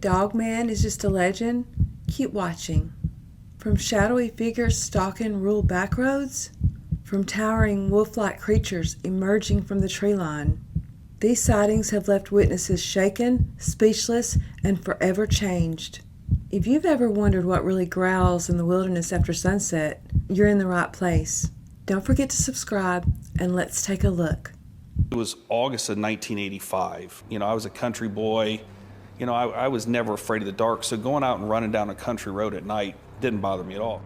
Dogman is just a legend? Keep watching. From shadowy figures stalking rural backroads, from towering wolf-like creatures emerging from the tree line, these sightings have left witnesses shaken, speechless, and forever changed. If you've ever wondered what really growls in the wilderness after sunset, you're in the right place. Don't forget to subscribe, and let's take a look. It was August of 1985. I was a country boy. I was never afraid of the dark, so going out and running down a country road at night didn't bother me at all.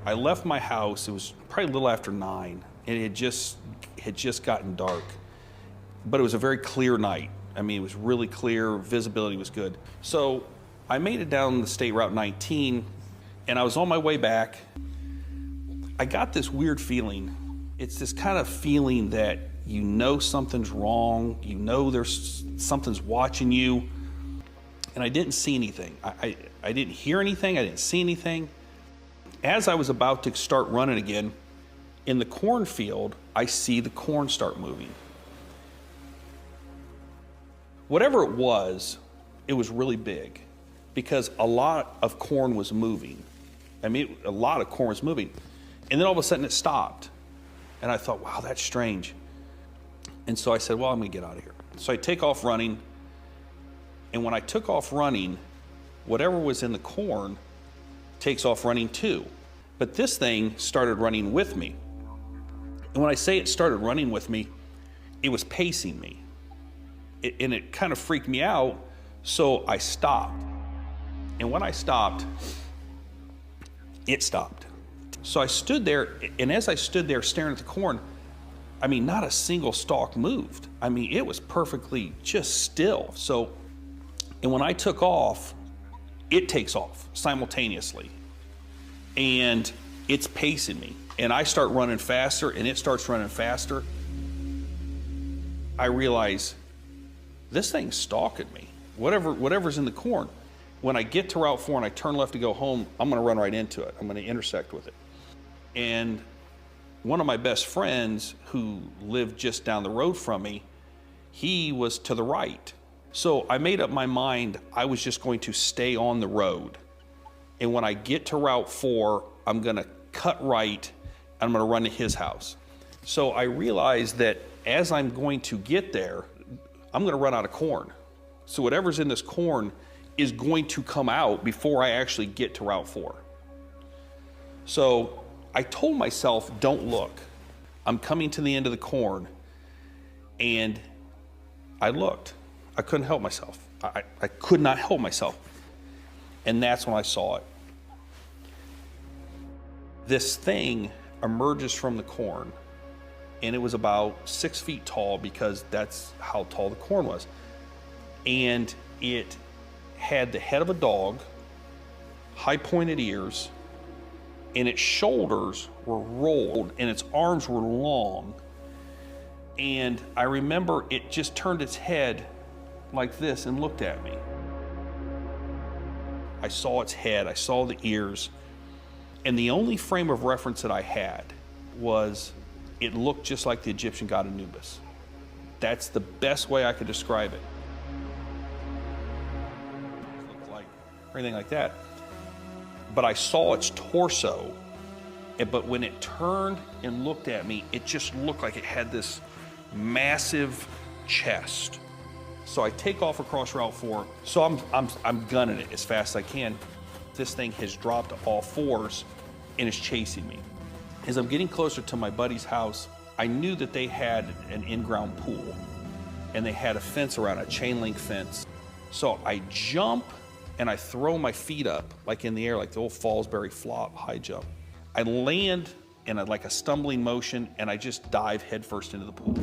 I left my house, it was probably a little after 9, and it had just gotten dark. But it was a very clear night. It was really clear, visibility was good. So I made it down the State Route 19, and I was on my way back. I got this weird feeling. It's this kind of feeling that something's wrong, there's something's watching you, and I didn't see anything. I didn't hear anything, I didn't see anything. As I was about to start running again, in the cornfield, I see the corn start moving. Whatever it was really big, because a lot of corn was moving. A lot of corn was moving. And then all of a sudden it stopped. And I thought, wow, that's strange. And so I said, well, I'm gonna get out of here. So I take off running. And when I took off running, whatever was in the corn takes off running too. But this thing started running with me. And when I say it started running with me, it was pacing me. And it kind of freaked me out, so I stopped. And when I stopped, it stopped. So I stood there, and as I stood there staring at the corn, not a single stalk moved. It was perfectly just still. And when I took off, it takes off simultaneously. And it's pacing me. And I start running faster, and it starts running faster. I realize, this thing's stalking me. Whatever's in the corn. When I get to Route 4 and I turn left to go home, I'm gonna run right into it. I'm gonna intersect with it. And one of my best friends who lived just down the road from me, he was to the right. So I made up my mind I was just going to stay on the road. And when I get to Route 4, I'm gonna cut right, and I'm gonna run to his house. So I realized that as I'm going to get there, I'm gonna run out of corn. So whatever's in this corn is going to come out before I actually get to Route 4. So I told myself, don't look. I'm coming to the end of the corn. And I looked. I couldn't help myself. I could not help myself. And that's when I saw it. This thing emerges from the corn, and it was about 6 feet tall, because that's how tall the corn was. And it had the head of a dog, high pointed ears, and its shoulders were rolled and its arms were long. And I remember it just turned its head like this and looked at me. I saw its head, I saw the ears, and the only frame of reference that I had was it looked just like the Egyptian god Anubis. That's the best way I could describe it. It looked like, or anything like that. But I saw its torso, but when it turned and looked at me, it just looked like it had this massive chest. So I take off across Route 4. So I'm gunning it as fast as I can. This thing has dropped to all fours and is chasing me. As I'm getting closer to my buddy's house, I knew that they had an in-ground pool, and they had a fence around, a chain link fence. So I jump and I throw my feet up like in the air, like the old Fallsbury flop high jump. I land in like a stumbling motion, and I just dive headfirst into the pool.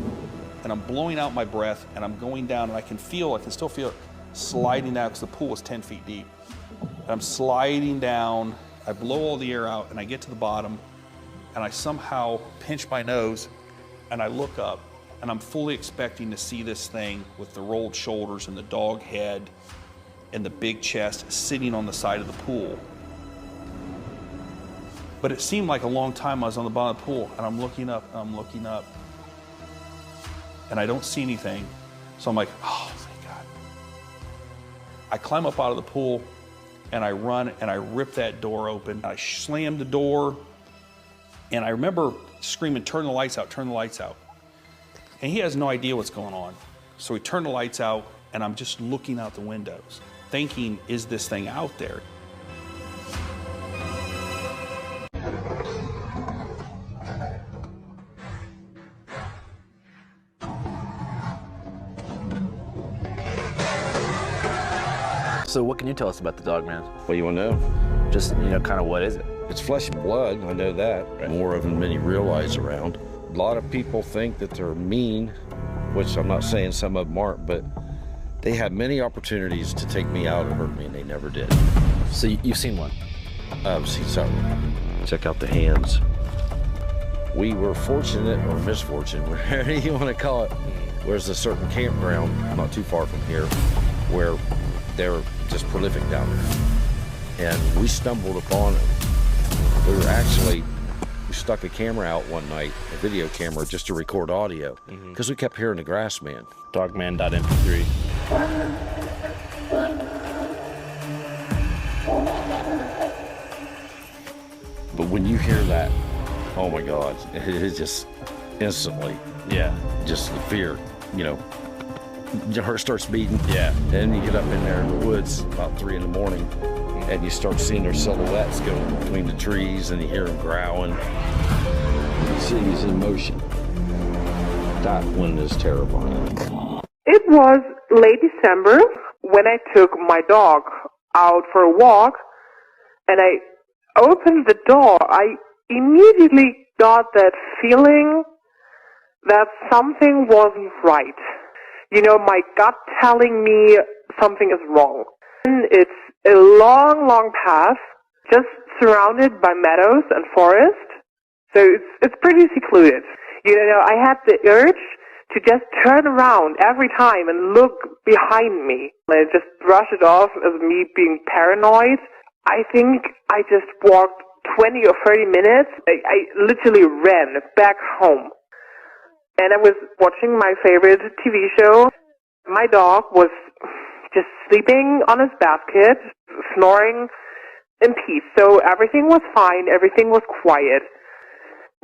And I'm blowing out my breath, and I'm going down, and I can still feel it sliding down, because the pool was 10 feet deep. And I'm sliding down, I blow all the air out, and I get to the bottom, and I somehow pinch my nose, and I look up, and I'm fully expecting to see this thing with the rolled shoulders and the dog head and the big chest sitting on the side of the pool. But it seemed like a long time I was on the bottom of the pool, and I'm looking up, and I don't see anything. So I'm like, oh, thank God. I climb up out of the pool and I run and I rip that door open. I slam the door and I remember screaming, turn the lights out, turn the lights out. And he has no idea what's going on. So we turn the lights out and I'm just looking out the windows, thinking, is this thing out there? So what can you tell us about the Dogman? What do you want to know? Just, kind of what is it? It's flesh and blood, I know that. Right. More of them than you realize around. A lot of people think that they're mean, which I'm not saying some of them aren't, but they had many opportunities to take me out and hurt me, and they never did. So you've seen one? I've seen several. Check out the hands. We were fortunate, or misfortunate, whatever you want to call it. There's a certain campground not too far from here where they're just prolific down there. And we stumbled upon it. We stuck a camera out one night, a video camera, just to record audio, because we kept hearing the grass man. Dogman.mp3. But when you hear that, oh my God, it is just instantly, just the fear, your heart starts beating. Yeah. Then you get up in there in the woods about 3 in the morning, and you start seeing their silhouettes going between the trees, and you hear them growling. You see he's in motion. That one is terrifying. It was late December when I took my dog out for a walk, and I opened the door. I immediately got that feeling that something wasn't right. My gut telling me something is wrong. And it's a long, long path, just surrounded by meadows and forest. So it's pretty secluded. I had the urge to just turn around every time and look behind me. And just brush it off as me being paranoid. I think I just walked 20 or 30 minutes. I literally ran back home. And I was watching my favorite TV show. My dog was just sleeping on his basket, snoring in peace. So everything was fine. Everything was quiet.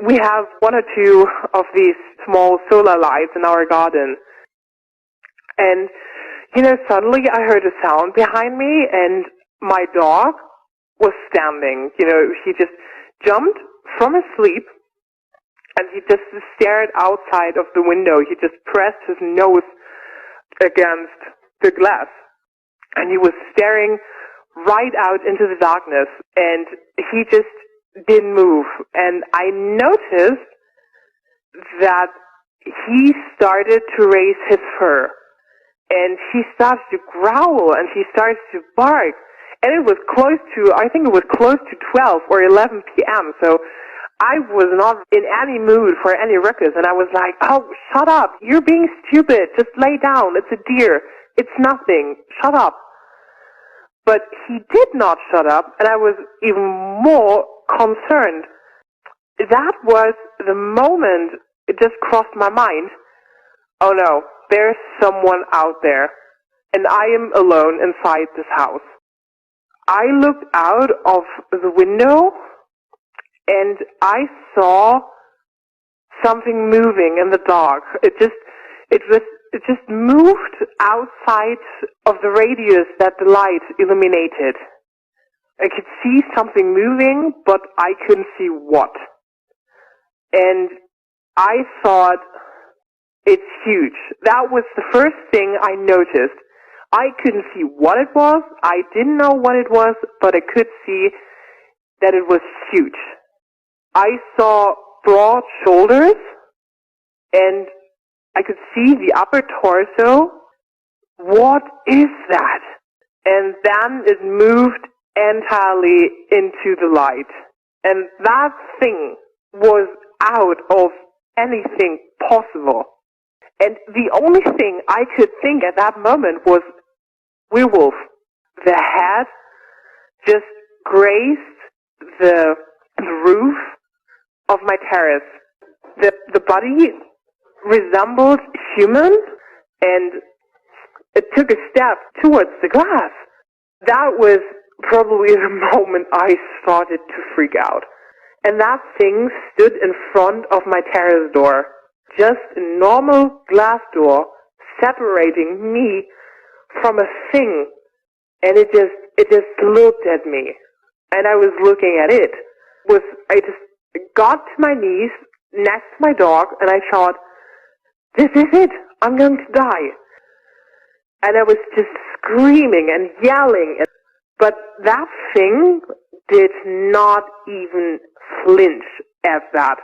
We have 1 or 2 of these small solar lights in our garden. And, suddenly I heard a sound behind me, and my dog was standing. He just jumped from his sleep, and he just stared outside of the window. He just pressed his nose against the glass, and he was staring right out into the darkness, and he just didn't move. And I noticed that he started to raise his fur, and he started to growl, and he started to bark, and it was close to 12 or 11 p.m., so I was not in any mood for any ruckus, and I was like, oh, shut up. You're being stupid. Just lay down. It's a deer. It's nothing. Shut up. But he did not shut up, and I was even more concerned. That was the moment it just crossed my mind. Oh no, there's someone out there, and I am alone inside this house. I looked out of the window, and I saw something moving in the dark. It just moved outside of the radius that the light illuminated. I could see something moving, but I couldn't see what. And I thought, it's huge. That was the first thing I noticed. I couldn't see what it was. I didn't know what it was, but I could see that it was huge. I saw broad shoulders, and I could see the upper torso. What is that? And then it moved entirely into the light. And that thing was out of anything possible. And the only thing I could think at that moment was werewolf. The head just grazed the roof of my terrace. The body resembled human, and took a step towards the glass. That was probably the moment I started to freak out. And that thing stood in front of my terrace door. Just a normal glass door separating me from a thing. And it just looked at me. And I was looking at it. I just got to my knees next to my dog, and I thought, this is it. I'm going to die. And I was just screaming and yelling. But that thing did not even flinch at that.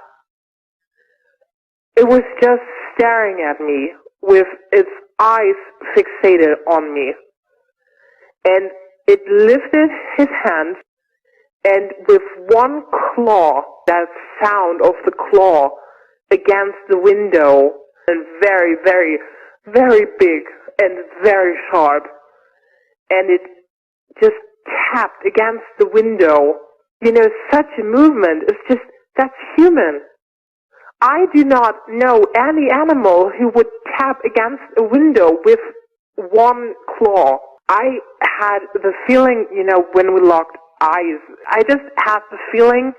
It was just staring at me with its eyes fixated on me. And it lifted his hand, and with one claw, that sound of the claw against the window, and very, very, very big and very sharp, and it just tapped against the window. You know, such a movement is just, that's human. I do not know any animal who would tap against a window with one claw. I had the feeling, you know, when we locked eyes, I just had the feeling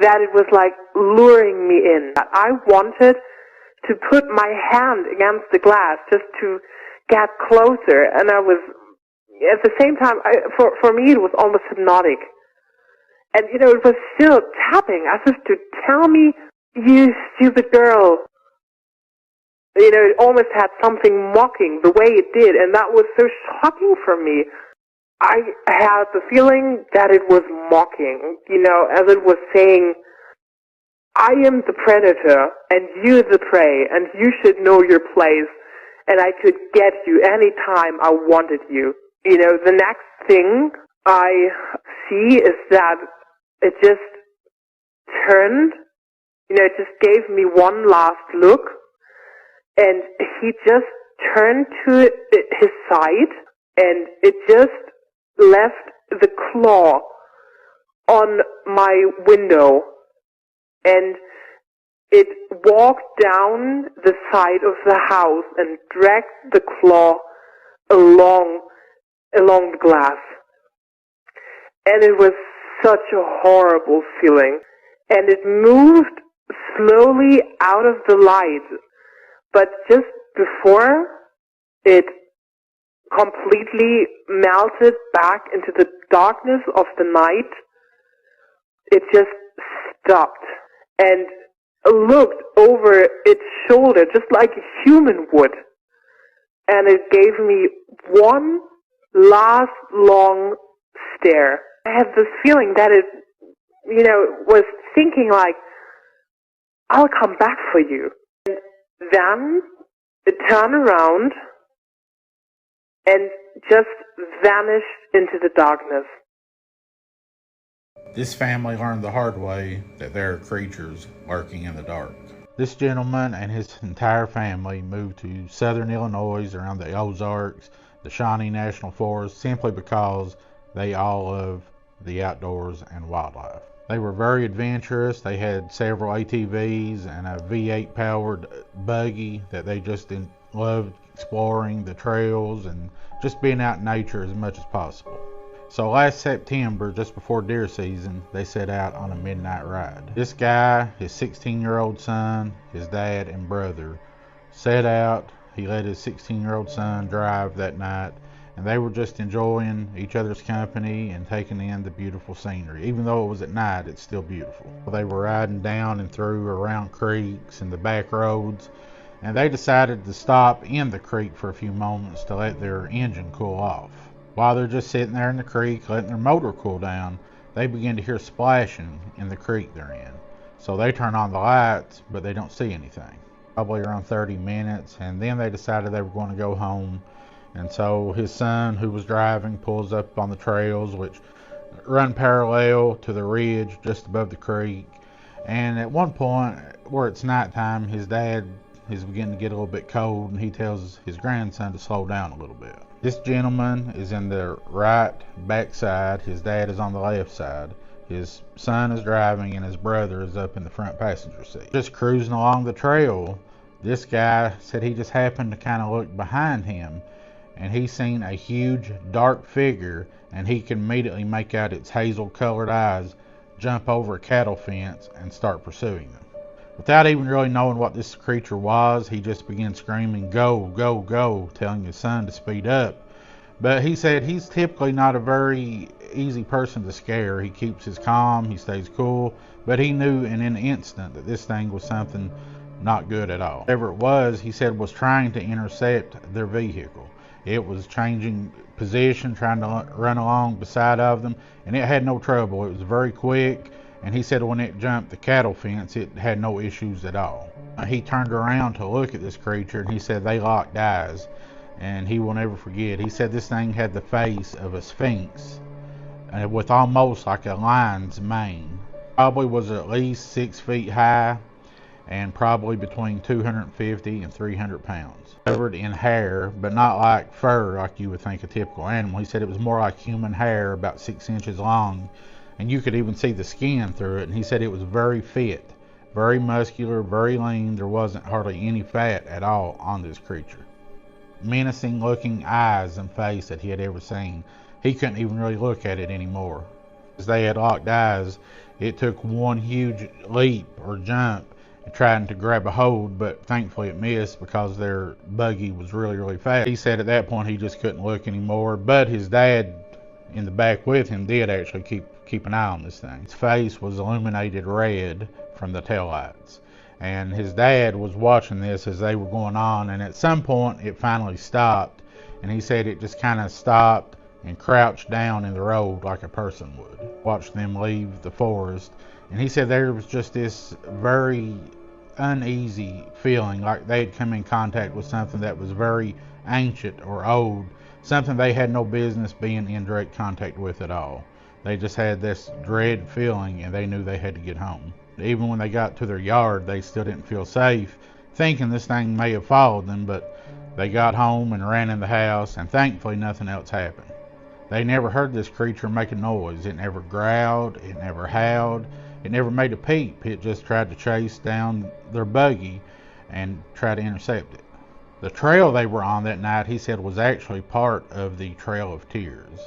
that it was like luring me in. I wanted to put my hand against the glass just to get closer, and I was, at the same time, for me it was almost hypnotic. And, you know, it was still tapping as if to tell me, you stupid girl. You know, it almost had something mocking the way it did, and that was so shocking for me. I had the feeling that it was mocking, you know, as it was saying, I am the predator, and you the prey, and you should know your place, and I could get you any time I wanted you. You know, the next thing I see is that it just turned, you know, it just gave me one last look, and he just turned to his side, and it just left the claw on my window, and it walked down the side of the house and dragged the claw along the glass. And it was such a horrible feeling. And it moved slowly out of the light, but just before it completely melted back into the darkness of the night, it just stopped and looked over its shoulder just like a human would. And it gave me one last long stare. I had this feeling that it, you know, was thinking like, I'll come back for you. And then it turned around and just vanished into the darkness. This family learned the hard way that there are creatures lurking in the dark. This gentleman and his entire family moved to southern Illinois around the Ozarks, the Shawnee National Forest, simply because they all love the outdoors and wildlife. They were very adventurous. They had several ATVs and a V8 powered buggy that they just loved exploring the trails and just being out in nature as much as possible. So last September, just before deer season, they set out on a midnight ride. This guy, his 16-year-old son, his dad, and brother set out. He let his 16-year-old son drive that night, and they were just enjoying each other's company and taking in the beautiful scenery. Even though it was at night, it's still beautiful. They were riding down and through around creeks and the back roads, and they decided to stop in the creek for a few moments to let their engine cool off. While they're just sitting there in the creek letting their motor cool down, they begin to hear splashing in the creek they're in. So they turn on the lights, but they don't see anything. Probably around 30 minutes, and then they decided they were going to go home. And so his son, who was driving, pulls up on the trails, which run parallel to the ridge just above the creek. And at one point, where it's nighttime, his dad is beginning to get a little bit cold, and he tells his grandson to slow down a little bit. This gentleman is in the right backside. His dad is on the left side. His son is driving, and his brother is up in the front passenger seat. Just cruising along the trail, this guy said he just happened to kind of look behind him, and he seen a huge dark figure, and he could immediately make out its hazel colored eyes jump over a cattle fence and start pursuing them. Without even really knowing what this creature was, he just began screaming, "Go, go, go," telling his son to speed up. But he said he's typically not a very easy person to scare. He keeps his calm, he stays cool, but he knew in an instant that this thing was something not good at all. Whatever it was, he said, was trying to intercept their vehicle. It was changing position, trying to run along beside of them, and it had no trouble. It was very quick, and he said when it jumped the cattle fence, it had no issues at all. He turned around to look at this creature, and he said they locked eyes, and he will never forget. He said this thing had the face of a sphinx, with almost like a lion's mane. Probably was at least 6 feet high, and probably between 250 and 300 pounds. Covered in hair, but not like fur like you would think a typical animal. He said it was more like human hair, about 6 inches long, and you could even see the skin through it. And he said it was very fit, very muscular, very lean. There wasn't hardly any fat at all on this creature. Menacing looking eyes and face that he had ever seen. He couldn't even really look at it anymore. As they had locked eyes, it took one huge leap or jump trying to grab a hold, but thankfully it missed because their buggy was really, really fast. He said at that point he just couldn't look anymore, but his dad in the back with him did actually keep an eye on this thing. His face was illuminated red from the taillights, and his dad was watching this as they were going on, and at some point it finally stopped, and he said it just kind of stopped and crouched down in the road like a person would. Watched them leave the forest, and he said there was just this very uneasy feeling, like they had come in contact with something that was very ancient or old, something they had no business being in direct contact with at all. They just had this dread feeling, and they knew they had to get home. Even when they got to their yard, they still didn't feel safe, thinking this thing may have followed them, but they got home and ran in the house, and thankfully nothing else happened. They never heard this creature make a noise. It never growled, it never howled, it never made a peep. It just tried to chase down their buggy and try to intercept it. The trail they were on that night, he said, was actually part of the Trail of Tears.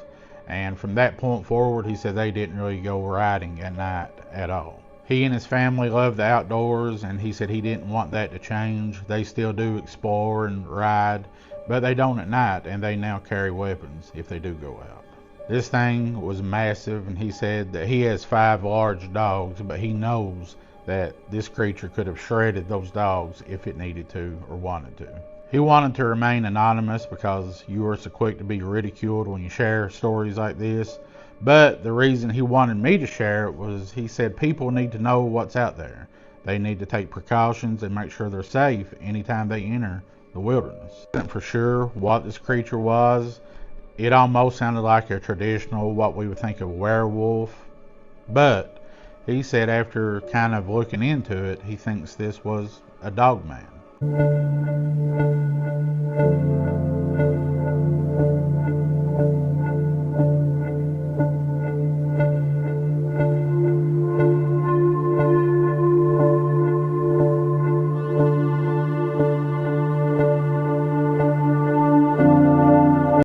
And from that point forward, he said they didn't really go riding at night at all. He and his family loved the outdoors, and he said he didn't want that to change. They still do explore and ride, but they don't at night, and they now carry weapons if they do go out. This thing was massive, and he said that he has 5 large dogs, but he knows that this creature could have shredded those dogs if it needed to or wanted to. He wanted to remain anonymous because you are so quick to be ridiculed when you share stories like this, but the reason he wanted me to share it was he said people need to know what's out there. They need to take precautions and make sure they're safe anytime they enter the wilderness. I wasn't for sure what this creature was. It almost sounded like a traditional, what we would think of werewolf, but he said after kind of looking into it, he thinks this was a Dogman.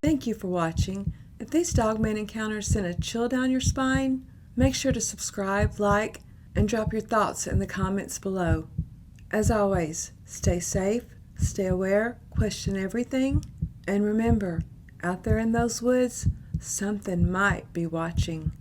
Thank you for watching. If these Dogman encounters sent a chill down your spine, make sure to subscribe, like, and drop your thoughts in the comments below. As always, stay safe, stay aware, question everything, and remember, out there in those woods, something might be watching.